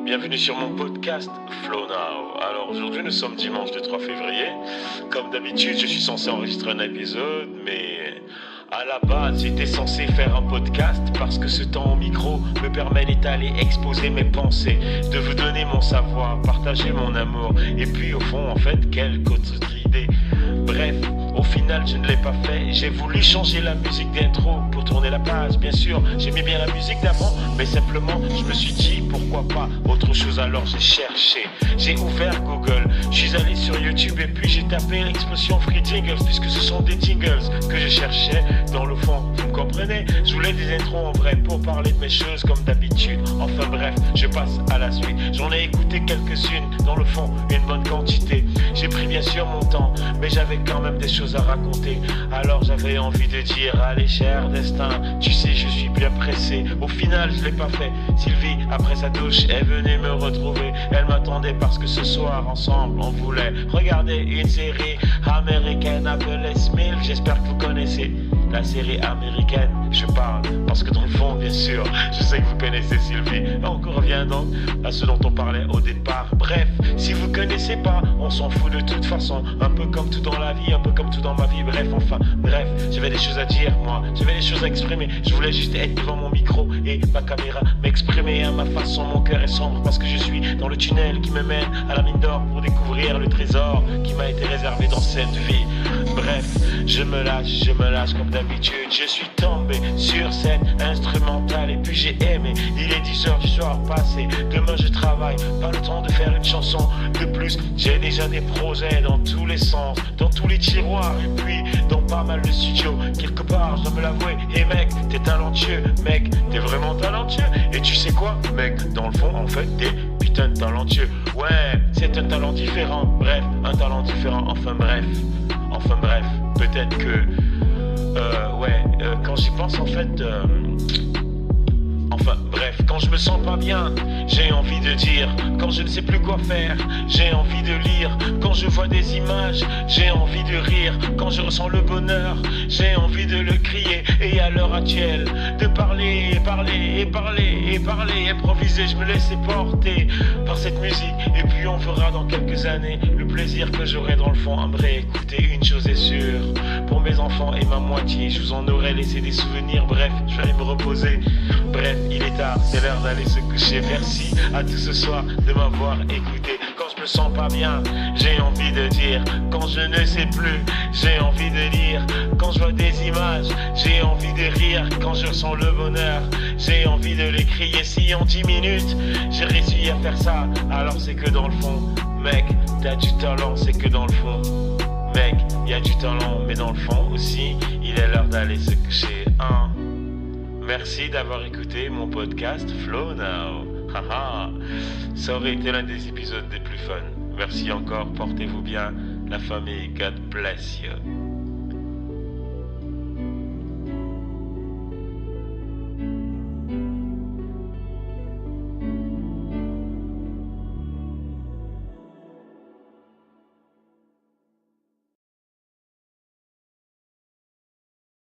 bienvenue sur mon podcast Flow Now. Alors aujourd'hui nous sommes dimanche le 3 février. Comme d'habitude je suis censé enregistrer un épisode, mais à la base j'étais censé faire un podcast parce que ce temps au micro me permet d'étaler, exposer mes pensées, de vous donner mon savoir, partager mon amour et puis au fond en fait quelques autres idées. Bref, au final je ne l'ai pas fait. J'ai voulu changer la musique d'intro pour tourner la page. Bien sûr j'aimais bien la musique d'avant, mais simplement je me suis dit pourquoi pas autre chose. Alors j'ai cherché, j'ai ouvert Google, je suis allé sur YouTube et puis j'ai tapé l'expression free jingles, puisque ce sont des jingles que je cherchais. Dans le fond, vous me comprenez, je voulais des intros en vrai pour parler de mes choses comme d'habitude. Enfin bref, je passe à la suite. J'en ai écouté quelques-unes, dans le fond une bonne quantité. J'ai pris bien sûr mon temps, mais j'avais quand même des choses à raconter. Alors j'avais envie de dire, allez cher destin, tu sais je suis bien pressé. Au final je l'ai pas fait. Sylvie après sa douche est venue me retrouver. Elle m'attendait parce que ce soir ensemble on voulait regarder une série américaine appelée Smilf. J'espère que vous connaissez la série américaine. Je parle parce que dans le fond bien sûr je sais que vous connaissez Sylvie. On revient donc à ce dont on parlait au départ. Bref, si vous connaissez pas, on s'en fout de toute façon. Un peu comme tout dans la vie, un peu comme tout dans ma vie. Bref, j'avais des choses à dire moi, j'avais des choses à exprimer. Je voulais juste être devant mon micro et ma caméra, m'exprimer à ma façon. Mon cœur est sombre parce que je suis dans le tunnel qui me mène à la mine d'or pour découvrir le trésor qui m'a été réservé dans cette vie. Bref, je me lâche comme d'habitude. Je suis tombé sur cette instrumentale et puis j'ai aimé. Il est 10h du soir passé, demain je travaille, pas le temps de faire une chanson de plus. J'ai déjà des projets dans tous les sens, dans tous les tiroirs et puis dans pas mal de studios. Quelque part, je dois me l'avouer. Et mec, t'es talentueux, mec, t'es vraiment talentueux. Et tu sais quoi, mec, dans le fond, en fait, t'es putain de talentueux. Ouais, c'est un talent différent. Bref, un talent différent. Enfin bref, peut-être que quand j'y pense en fait, quand je me sens pas bien, j'ai envie de dire. Quand je ne sais plus quoi faire, j'ai envie de lire. Quand je vois des images, j'ai envie de rire. Quand je ressens le bonheur, j'ai envie de le crier. Et à l'heure actuelle, de parler, improviser. Je me laisse porter par cette musique. Et puis on verra dans quelques années le plaisir que j'aurai dans le fond à me réécouter. Une chose est sûre, pour mes enfants et ma moitié, je vous en aurais laissé des souvenirs. Bref, je vais aller me reposer. Bref, il est tard, c'est l'heure d'aller se coucher. Merci à tous ce soir de m'avoir écouté. Quand je me sens pas bien, j'ai envie de dire. Quand je ne sais plus, j'ai envie de lire. Quand je vois des images, j'ai envie de rire. Quand je ressens le bonheur, j'ai envie de le crier. Si en 10 minutes, j'ai réussi à faire ça, alors c'est que dans le fond, mec, t'as du talent, c'est que dans le fond. Mec, y a du talent, mais dans le fond aussi, il est l'heure d'aller se coucher. Merci d'avoir écouté mon podcast Flow Now. Ça aurait été l'un des épisodes des plus fun. Merci encore, portez-vous bien. La famille, God bless you.